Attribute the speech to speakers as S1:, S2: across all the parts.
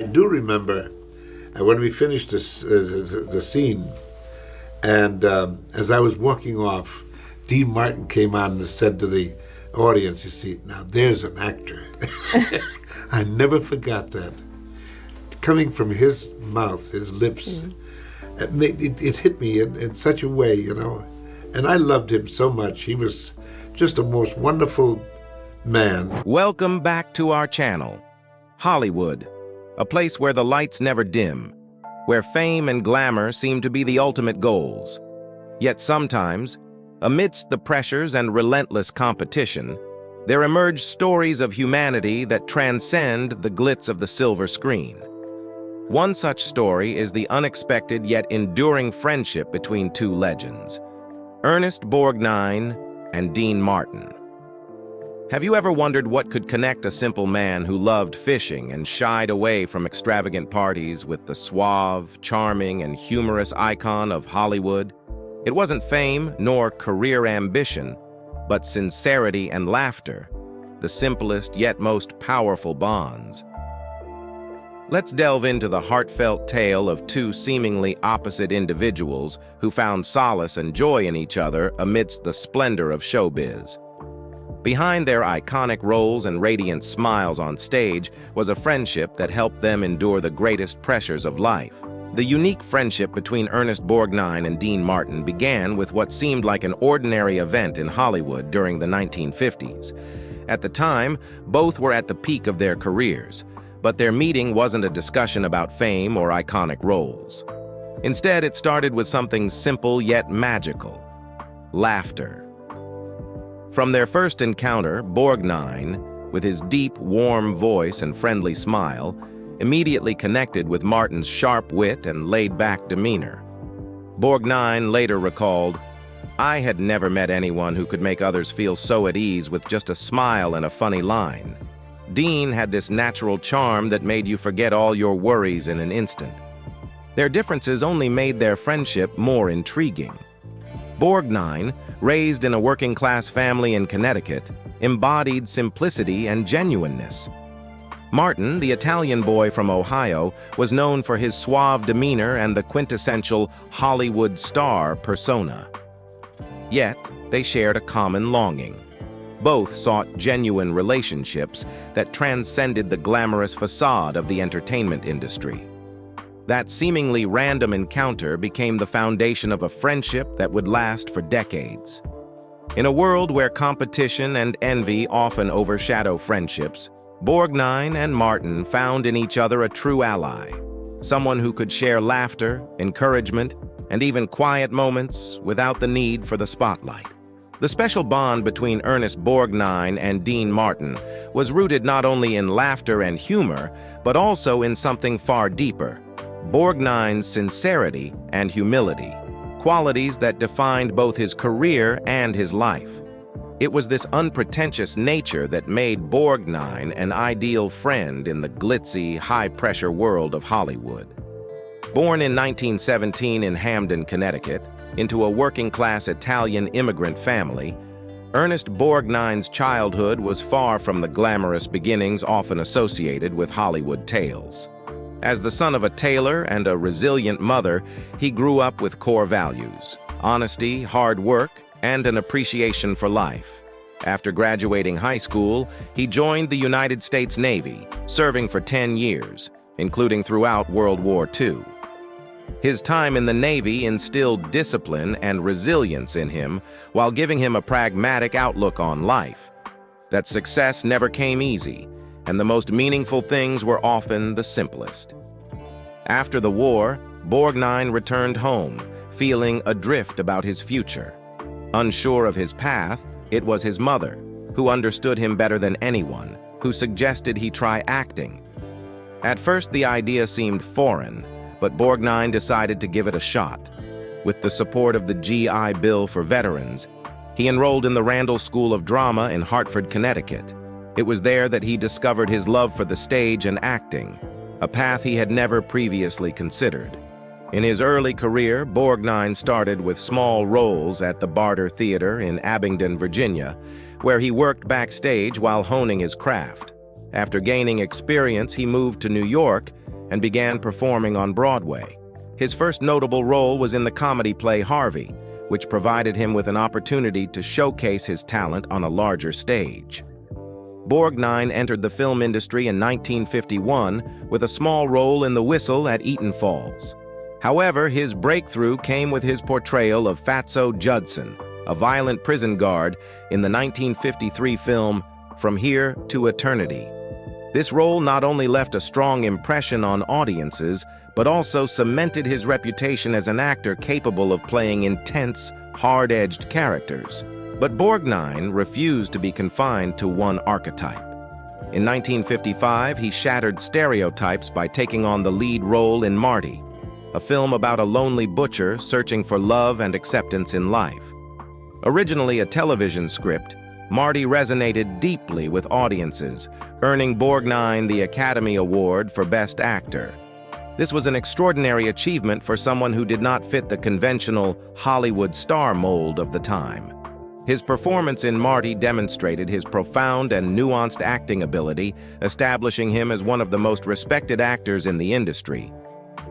S1: I do remember when we finished this, the scene, and as I was walking off, Dean Martin came on and said to the audience, you see, now there's an actor. I never forgot that. Coming from his mouth, his lips, it hit me in such a way, you know. And I loved him so much. He was just a most wonderful man.
S2: Welcome back to our channel, Hollywood, a place where the lights never dim, where fame and glamour seem to be the ultimate goals. Yet sometimes, amidst the pressures and relentless competition, there emerge stories of humanity that transcend the glitz of the silver screen. One such story is the unexpected yet enduring friendship between two legends, Ernest Borgnine and Dean Martin. Have you ever wondered what could connect a simple man who loved fishing and shied away from extravagant parties with the suave, charming, and humorous icon of Hollywood? It wasn't fame nor career ambition, but sincerity and laughter, the simplest yet most powerful bonds. Let's delve into the heartfelt tale of two seemingly opposite individuals who found solace and joy in each other amidst the splendor of showbiz. Behind their iconic roles and radiant smiles on stage was a friendship that helped them endure the greatest pressures of life. The unique friendship between Ernest Borgnine and Dean Martin began with what seemed like an ordinary event in Hollywood during the 1950s. At the time, both were at the peak of their careers, but their meeting wasn't a discussion about fame or iconic roles. Instead, it started with something simple yet magical: laughter. From their first encounter, Borgnine, with his deep, warm voice and friendly smile, immediately connected with Martin's sharp wit and laid-back demeanor. Borgnine later recalled, "I had never met anyone who could make others feel so at ease with just a smile and a funny line. Dean had this natural charm that made you forget all your worries in an instant." Their differences only made their friendship more intriguing. Borgnine, raised in a working-class family in Connecticut, embodied simplicity and genuineness. Martin, the Italian boy from Ohio, was known for his suave demeanor and the quintessential Hollywood star persona. Yet, they shared a common longing. Both sought genuine relationships that transcended the glamorous facade of the entertainment industry. That seemingly random encounter became the foundation of a friendship that would last for decades. In a world where competition and envy often overshadow friendships, Borgnine and Martin found in each other a true ally, someone who could share laughter, encouragement, and even quiet moments without the need for the spotlight. The special bond between Ernest Borgnine and Dean Martin was rooted not only in laughter and humor, but also in something far deeper: Borgnine's sincerity and humility, qualities that defined both his career and his life. It was this unpretentious nature that made Borgnine an ideal friend in the glitzy, high-pressure world of Hollywood. Born in 1917 in Hamden, Connecticut, into a working-class Italian immigrant family, Ernest Borgnine's childhood was far from the glamorous beginnings often associated with Hollywood tales. As the son of a tailor and a resilient mother, he grew up with core values: honesty, hard work, and an appreciation for life. After graduating high school, he joined the United States Navy, serving for 10 years, including throughout World War II. His time in the Navy instilled discipline and resilience in him while giving him a pragmatic outlook on life. That success never came easy, and the most meaningful things were often the simplest. After the war, Borgnine returned home, feeling adrift about his future. Unsure of his path, it was his mother, who understood him better than anyone, who suggested he try acting. At first, the idea seemed foreign, but Borgnine decided to give it a shot. With the support of the GI Bill for veterans, he enrolled in the Randall School of Drama in Hartford, Connecticut. It was there that he discovered his love for the stage and acting, a path he had never previously considered. In his early career, Borgnine started with small roles at the Barter Theater in Abingdon, Virginia, where he worked backstage while honing his craft. After gaining experience, he moved to New York and began performing on Broadway. His first notable role was in the comedy play Harvey, which provided him with an opportunity to showcase his talent on a larger stage. Borgnine entered the film industry in 1951 with a small role in The Whistle at Eaton Falls. However, his breakthrough came with his portrayal of Fatso Judson, a violent prison guard, in the 1953 film From Here to Eternity. This role not only left a strong impression on audiences, but also cemented his reputation as an actor capable of playing intense, hard-edged characters. But Borgnine refused to be confined to one archetype. In 1955, he shattered stereotypes by taking on the lead role in Marty, a film about a lonely butcher searching for love and acceptance in life. Originally a television script, Marty resonated deeply with audiences, earning Borgnine the Academy Award for Best Actor. This was an extraordinary achievement for someone who did not fit the conventional Hollywood star mold of the time. His performance in Marty demonstrated his profound and nuanced acting ability, establishing him as one of the most respected actors in the industry.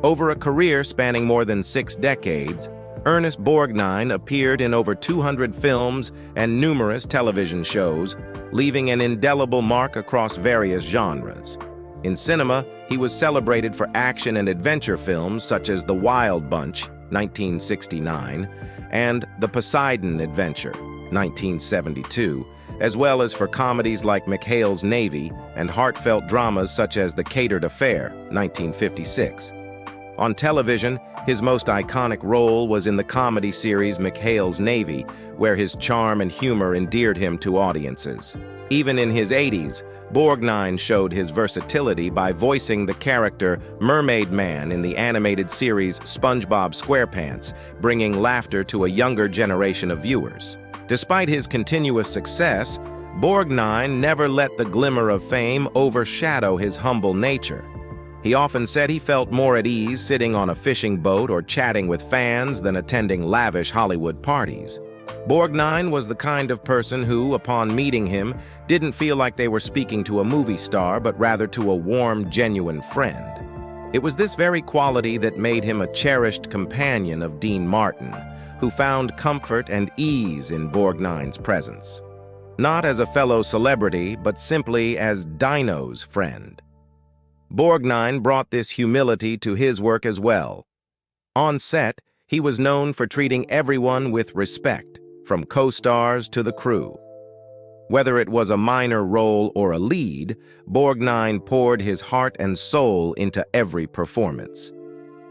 S2: Over a career spanning more than 6 decades, Ernest Borgnine appeared in over 200 films and numerous television shows, leaving an indelible mark across various genres. In cinema, he was celebrated for action and adventure films such as The Wild Bunch, 1969, and The Poseidon Adventure, 1972, as well as for comedies like McHale's Navy and heartfelt dramas such as The Catered Affair, 1956. On television, his most iconic role was in the comedy series McHale's Navy, where his charm and humor endeared him to audiences. Even in his 80s, Borgnine showed his versatility by voicing the character Mermaid Man in the animated series SpongeBob SquarePants, bringing laughter to a younger generation of viewers. Despite his continuous success, Borgnine never let the glimmer of fame overshadow his humble nature. He often said he felt more at ease sitting on a fishing boat or chatting with fans than attending lavish Hollywood parties. Borgnine was the kind of person who, upon meeting him, didn't feel like they were speaking to a movie star, but rather to a warm, genuine friend. It was this very quality that made him a cherished companion of Dean Martin, who found comfort and ease in Borgnine's presence. Not as a fellow celebrity, but simply as Dino's friend. Borgnine brought this humility to his work as well. On set, he was known for treating everyone with respect, from co-stars to the crew. Whether it was a minor role or a lead, Borgnine poured his heart and soul into every performance.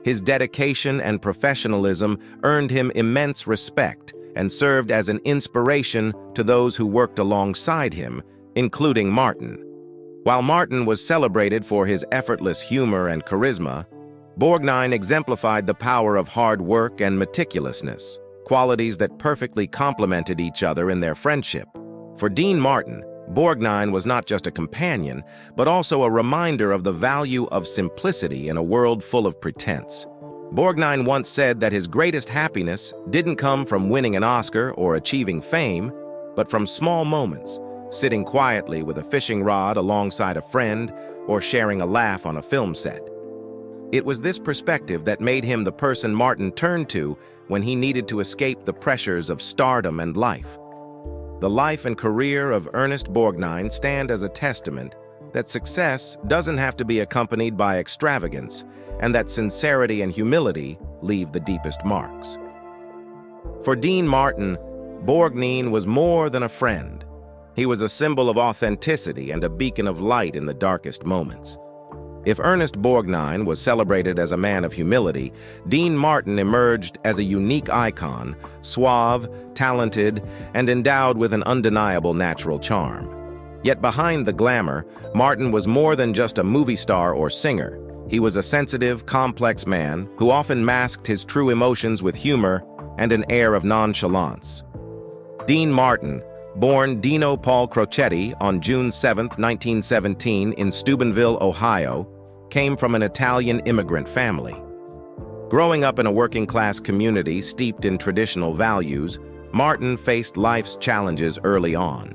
S2: His dedication and professionalism earned him immense respect and served as an inspiration to those who worked alongside him, including Martin. While Martin was celebrated for his effortless humor and charisma, Borgnine exemplified the power of hard work and meticulousness, qualities that perfectly complemented each other in their friendship. For Dean Martin, Borgnine was not just a companion, but also a reminder of the value of simplicity in a world full of pretense. Borgnine once said that his greatest happiness didn't come from winning an Oscar or achieving fame, but from small moments, sitting quietly with a fishing rod alongside a friend or sharing a laugh on a film set. It was this perspective that made him the person Martin turned to when he needed to escape the pressures of stardom and life. The life and career of Ernest Borgnine stand as a testament that success doesn't have to be accompanied by extravagance, and that sincerity and humility leave the deepest marks. For Dean Martin, Borgnine was more than a friend. He was a symbol of authenticity and a beacon of light in the darkest moments. If Ernest Borgnine was celebrated as a man of humility, Dean Martin emerged as a unique icon, suave, talented, and endowed with an undeniable natural charm. Yet behind the glamour, Martin was more than just a movie star or singer. He was a sensitive, complex man who often masked his true emotions with humor and an air of nonchalance. Dean Martin, born Dino Paul Crocetti on June 7, 1917 in Steubenville, Ohio, came from an Italian immigrant family. Growing up in a working-class community steeped in traditional values, Martin faced life's challenges early on.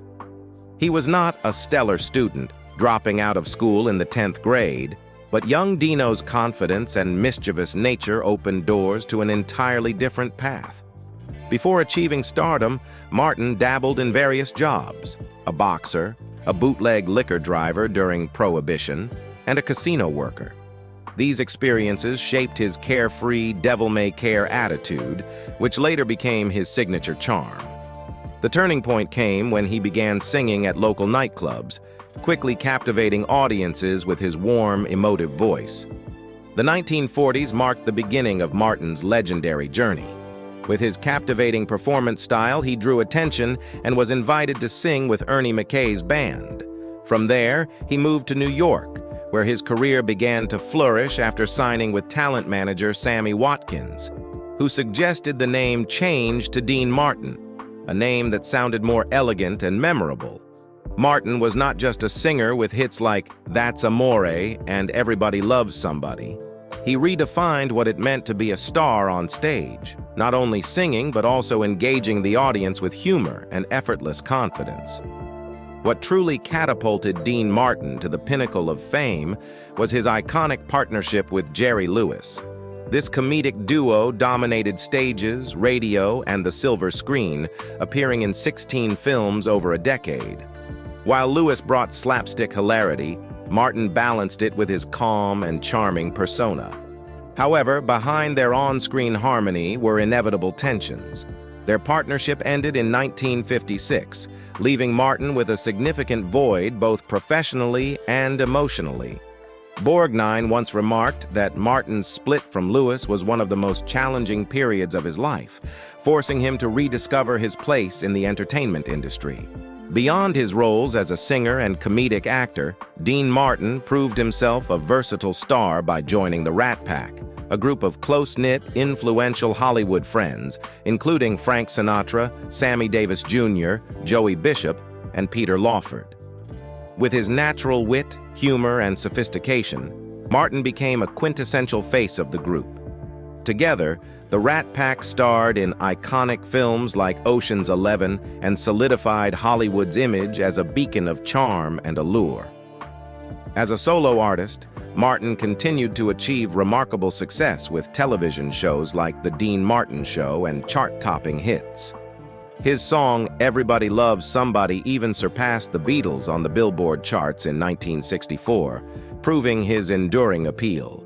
S2: He was not a stellar student, dropping out of school in the 10th grade. But young Dino's confidence and mischievous nature opened doors to an entirely different path. Before achieving stardom, Martin dabbled in various jobs: a boxer, a bootleg liquor driver during Prohibition, and a casino worker. These experiences shaped his carefree, devil-may-care attitude, which later became his signature charm. The turning point came when he began singing at local nightclubs, quickly captivating audiences with his warm, emotive voice. The 1940s marked the beginning of Martin's legendary journey. With his captivating performance style, he drew attention and was invited to sing with Ernie McKay's band. From there, he moved to New York, where his career began to flourish after signing with talent manager Sammy Watkins, who suggested the name change to Dean Martin, a name that sounded more elegant and memorable. Martin was not just a singer with hits like That's Amore and Everybody Loves Somebody. He redefined what it meant to be a star on stage, not only singing but also engaging the audience with humor and effortless confidence. What truly catapulted Dean Martin to the pinnacle of fame was his iconic partnership with Jerry Lewis. This comedic duo dominated stages, radio, and the silver screen, appearing in 16 films over a decade. While Lewis brought slapstick hilarity, Martin balanced it with his calm and charming persona. However, behind their on-screen harmony were inevitable tensions. Their partnership ended in 1956, leaving Martin with a significant void both professionally and emotionally. Borgnine once remarked that Martin's split from Lewis was one of the most challenging periods of his life, forcing him to rediscover his place in the entertainment industry. Beyond his roles as a singer and comedic actor, Dean Martin proved himself a versatile star by joining the Rat Pack, a group of close-knit, influential Hollywood friends, including Frank Sinatra, Sammy Davis Jr., Joey Bishop, and Peter Lawford. With his natural wit, humor, and sophistication, Martin became a quintessential face of the group. Together, the Rat Pack starred in iconic films like Ocean's 11 and solidified Hollywood's image as a beacon of charm and allure. As a solo artist, Martin continued to achieve remarkable success with television shows like The Dean Martin Show and chart-topping hits. His song, Everybody Loves Somebody, even surpassed the Beatles on the Billboard charts in 1964, proving his enduring appeal.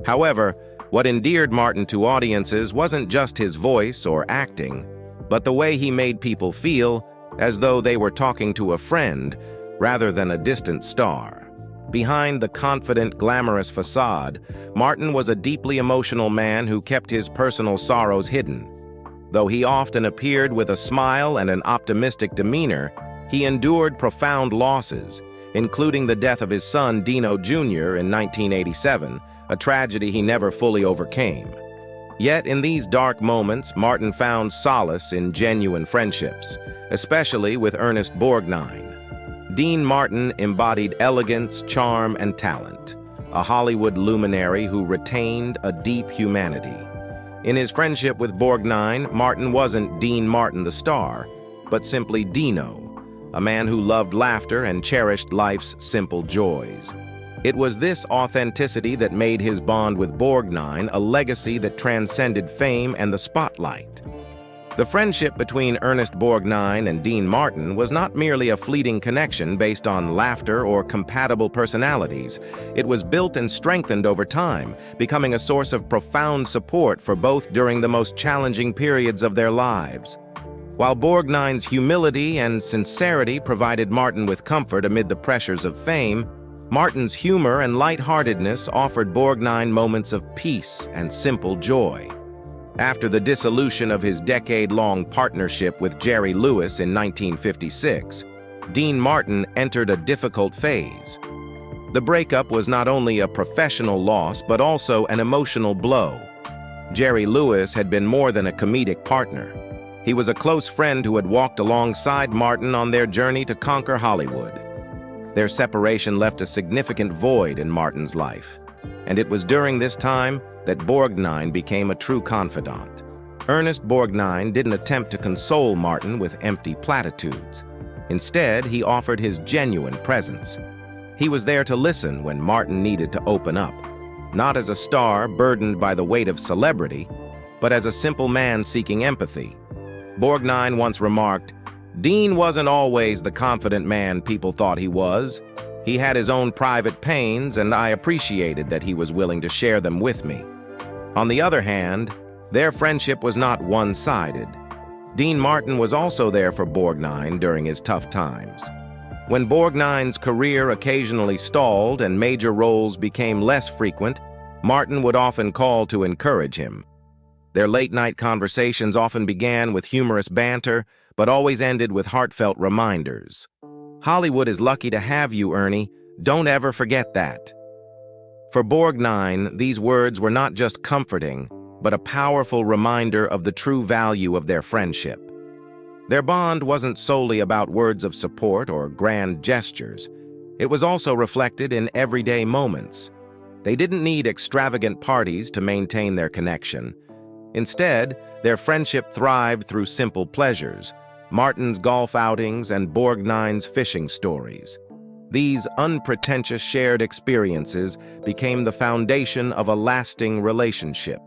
S2: However, what endeared Martin to audiences wasn't just his voice or acting, but the way he made people feel, as though they were talking to a friend rather than a distant star. Behind the confident, glamorous facade, Martin was a deeply emotional man who kept his personal sorrows hidden. Though he often appeared with a smile and an optimistic demeanor, he endured profound losses, including the death of his son Dino Jr. in 1987, a tragedy he never fully overcame. Yet in these dark moments, Martin found solace in genuine friendships, especially with Ernest Borgnine. Dean Martin embodied elegance, charm, and talent, a Hollywood luminary who retained a deep humanity. In his friendship with Borgnine, Martin wasn't Dean Martin the star, but simply Dino, a man who loved laughter and cherished life's simple joys. It was this authenticity that made his bond with Borgnine a legacy that transcended fame and the spotlight. The friendship between Ernest Borgnine and Dean Martin was not merely a fleeting connection based on laughter or compatible personalities. It was built and strengthened over time, becoming a source of profound support for both during the most challenging periods of their lives. While Borgnine's humility and sincerity provided Martin with comfort amid the pressures of fame, Martin's humor and lightheartedness offered Borgnine moments of peace and simple joy. After the dissolution of his decade-long partnership with Jerry Lewis in 1956, Dean Martin entered a difficult phase. The breakup was not only a professional loss but also an emotional blow. Jerry Lewis had been more than a comedic partner. He was a close friend who had walked alongside Martin on their journey to conquer Hollywood. Their separation left a significant void in Martin's life, and it was during this time that Borgnine became a true confidant. Ernest Borgnine didn't attempt to console Martin with empty platitudes. Instead, he offered his genuine presence. He was there to listen when Martin needed to open up, not as a star burdened by the weight of celebrity, but as a simple man seeking empathy. Borgnine once remarked, "Dean wasn't always the confident man people thought he was. He had his own private pains, and I appreciated that he was willing to share them with me." On the other hand, their friendship was not one-sided. Dean Martin was also there for Borgnine during his tough times. When Borgnine's career occasionally stalled and major roles became less frequent, Martin would often call to encourage him. Their late-night conversations often began with humorous banter, but always ended with heartfelt reminders. "Hollywood is lucky to have you, Ernie. Don't ever forget that." For Borgnine, these words were not just comforting, but a powerful reminder of the true value of their friendship. Their bond wasn't solely about words of support or grand gestures. It was also reflected in everyday moments. They didn't need extravagant parties to maintain their connection. Instead, their friendship thrived through simple pleasures, Martin's golf outings and Borgnine's fishing stories. These unpretentious shared experiences became the foundation of a lasting relationship.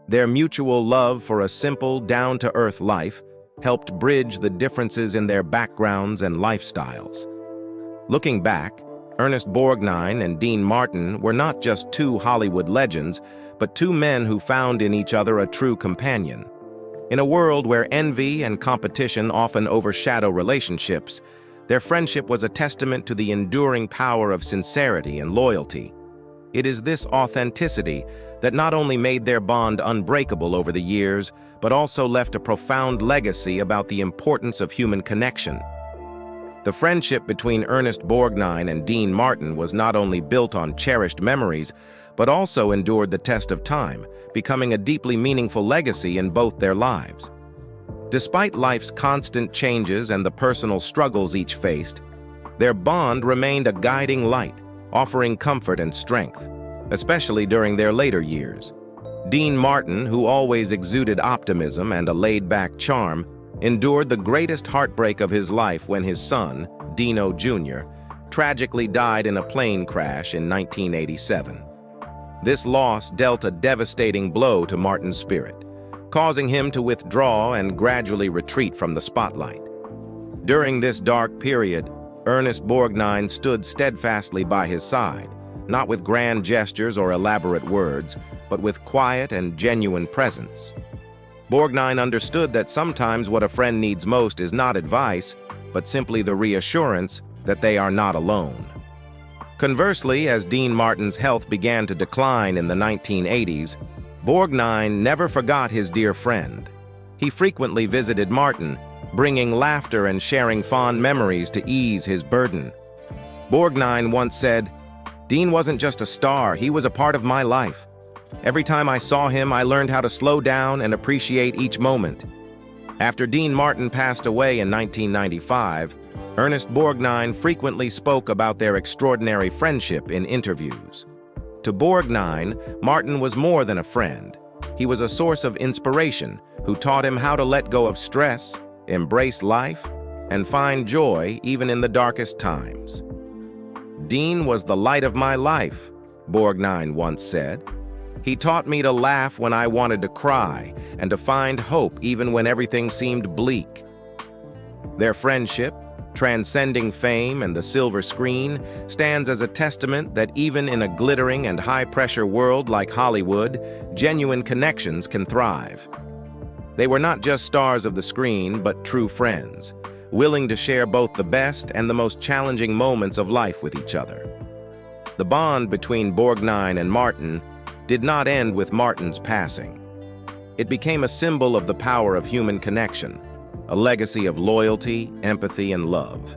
S2: Their mutual love for a simple, down-to-earth life helped bridge the differences in their backgrounds and lifestyles. Looking back, Ernest Borgnine and Dean Martin were not just two Hollywood legends, but two men who found in each other a true companion. In a world where envy and competition often overshadow relationships, their friendship was a testament to the enduring power of sincerity and loyalty. It is this authenticity that not only made their bond unbreakable over the years, but also left a profound legacy about the importance of human connection. The friendship between Ernest Borgnine and Dean Martin was not only built on cherished memories, but also endured the test of time, becoming a deeply meaningful legacy in both their lives. Despite life's constant changes and the personal struggles each faced, their bond remained a guiding light, offering comfort and strength, especially during their later years. Dean Martin, who always exuded optimism and a laid-back charm, endured the greatest heartbreak of his life when his son, Dino Jr., tragically died in a plane crash in 1987. This loss dealt a devastating blow to Martin's spirit, causing him to withdraw and gradually retreat from the spotlight. During this dark period, Ernest Borgnine stood steadfastly by his side, not with grand gestures or elaborate words, but with quiet and genuine presence. Borgnine understood that sometimes what a friend needs most is not advice, but simply the reassurance that they are not alone. Conversely, as Dean Martin's health began to decline in the 1980s, Borgnine never forgot his dear friend. He frequently visited Martin, bringing laughter and sharing fond memories to ease his burden. Borgnine once said, "Dean wasn't just a star, he was a part of my life. Every time I saw him, I learned how to slow down and appreciate each moment." After Dean Martin passed away in 1995, Ernest Borgnine frequently spoke about their extraordinary friendship in interviews. To Borgnine, Martin was more than a friend. He was a source of inspiration who taught him how to let go of stress, embrace life, and find joy even in the darkest times. "Dean was the light of my life," Borgnine once said. "He taught me to laugh when I wanted to cry and to find hope even when everything seemed bleak." Their friendship, transcending fame and the silver screen, stands as a testament that even in a glittering and high-pressure world like Hollywood, genuine connections can thrive. They were not just stars of the screen, but true friends, willing to share both the best and the most challenging moments of life with each other. The bond between Borgnine and Martin did not end with Martin's passing. It became a symbol of the power of human connection, a legacy of loyalty, empathy, and love.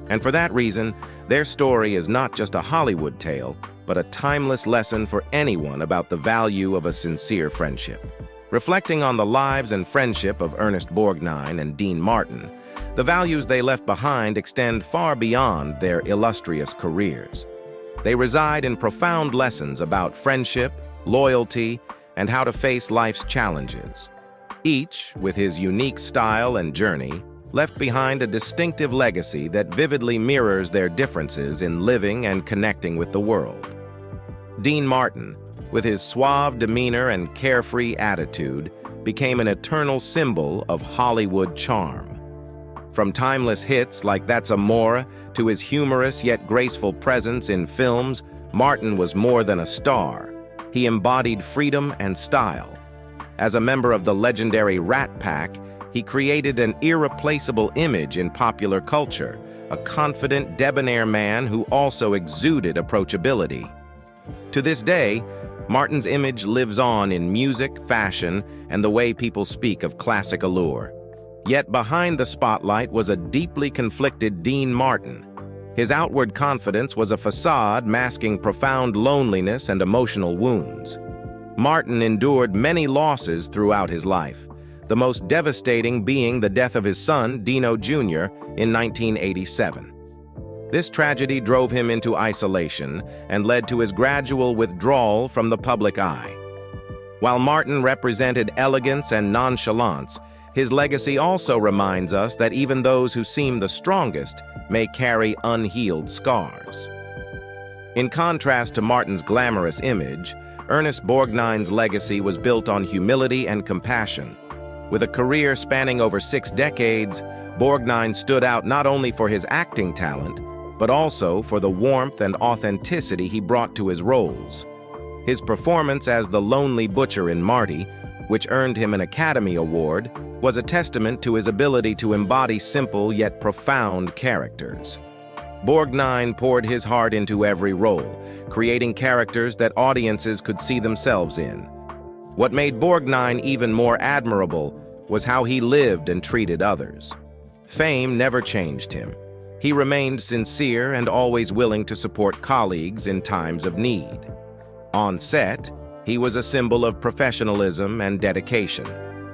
S2: And for that reason, their story is not just a Hollywood tale, but a timeless lesson for anyone about the value of a sincere friendship. Reflecting on the lives and friendship of Ernest Borgnine and Dean Martin, the values they left behind extend far beyond their illustrious careers. They reside in profound lessons about friendship, loyalty, and how to face life's challenges. Each, with his unique style and journey, left behind a distinctive legacy that vividly mirrors their differences in living and connecting with the world. Dean Martin, with his suave demeanor and carefree attitude, became an eternal symbol of Hollywood charm. From timeless hits like That's Amore to his humorous yet graceful presence in films, Martin was more than a star. He embodied freedom and style. As a member of the legendary Rat Pack, he created an irreplaceable image in popular culture, a confident, debonair man who also exuded approachability. To this day, Martin's image lives on in music, fashion, and the way people speak of classic allure. Yet behind the spotlight was a deeply conflicted Dean Martin. His outward confidence was a facade masking profound loneliness and emotional wounds. Martin endured many losses throughout his life, the most devastating being the death of his son, Dino Jr., in 1987. This tragedy drove him into isolation and led to his gradual withdrawal from the public eye. While Martin represented elegance and nonchalance, his legacy also reminds us that even those who seem the strongest may carry unhealed scars. In contrast to Martin's glamorous image, Ernest Borgnine's legacy was built on humility and compassion. With a career spanning over 6 decades, Borgnine stood out not only for his acting talent, but also for the warmth and authenticity he brought to his roles. His performance as the lonely butcher in Marty, which earned him an Academy Award, was a testament to his ability to embody simple yet profound characters. Borgnine poured his heart into every role, creating characters that audiences could see themselves in. What made Borgnine even more admirable was how he lived and treated others. Fame never changed him. He remained sincere and always willing to support colleagues in times of need. On set, he was a symbol of professionalism and dedication.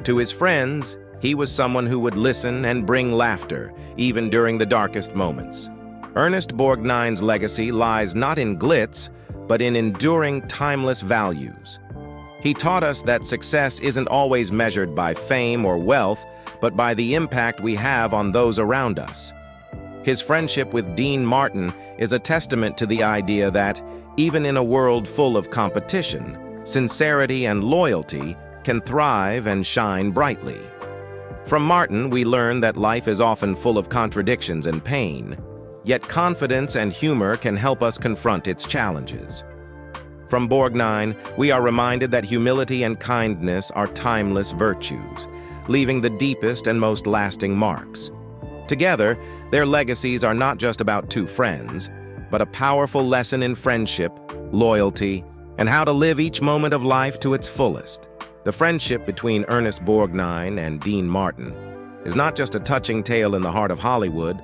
S2: To his friends, he was someone who would listen and bring laughter, even during the darkest moments. Ernest Borgnine's legacy lies not in glitz, but in enduring, timeless values. He taught us that success isn't always measured by fame or wealth, but by the impact we have on those around us. His friendship with Dean Martin is a testament to the idea that, even in a world full of competition, sincerity and loyalty can thrive and shine brightly. From Martin, we learn that life is often full of contradictions and pain, yet confidence and humor can help us confront its challenges. From Borgnine, we are reminded that humility and kindness are timeless virtues, leaving the deepest and most lasting marks. Together, their legacies are not just about two friends, but a powerful lesson in friendship, loyalty, and how to live each moment of life to its fullest. The friendship between Ernest Borgnine and Dean Martin is not just a touching tale in the heart of Hollywood,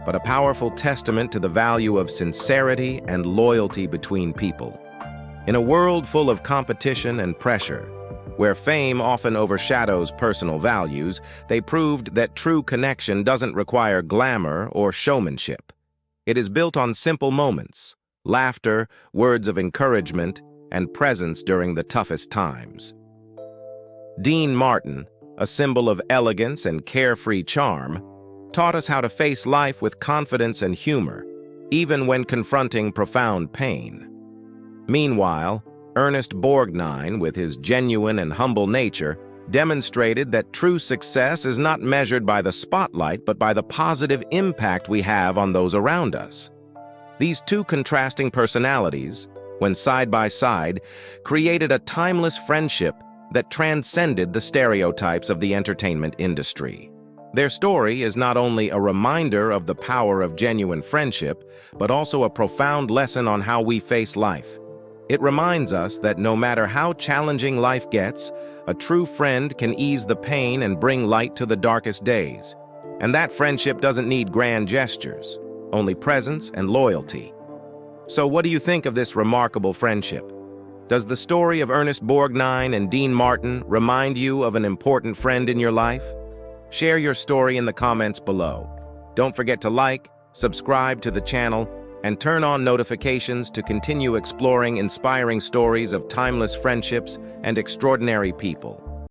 S2: but a powerful testament to the value of sincerity and loyalty between people. In a world full of competition and pressure, where fame often overshadows personal values, they proved that true connection doesn't require glamour or showmanship. It is built on simple moments, laughter, words of encouragement, and presence during the toughest times. Dean Martin, a symbol of elegance and carefree charm, taught us how to face life with confidence and humor, even when confronting profound pain. Meanwhile, Ernest Borgnine, with his genuine and humble nature, demonstrated that true success is not measured by the spotlight but by the positive impact we have on those around us. These two contrasting personalities, when side by side, created a timeless friendship that transcended the stereotypes of the entertainment industry. Their story is not only a reminder of the power of genuine friendship, but also a profound lesson on how we face life. It reminds us that no matter how challenging life gets, a true friend can ease the pain and bring light to the darkest days. And that friendship doesn't need grand gestures, only presence and loyalty. So what do you think of this remarkable friendship? Does the story of Ernest Borgnine and Dean Martin remind you of an important friend in your life? Share your story in the comments below. Don't forget to like, subscribe to the channel, and turn on notifications to continue exploring inspiring stories of timeless friendships and extraordinary people.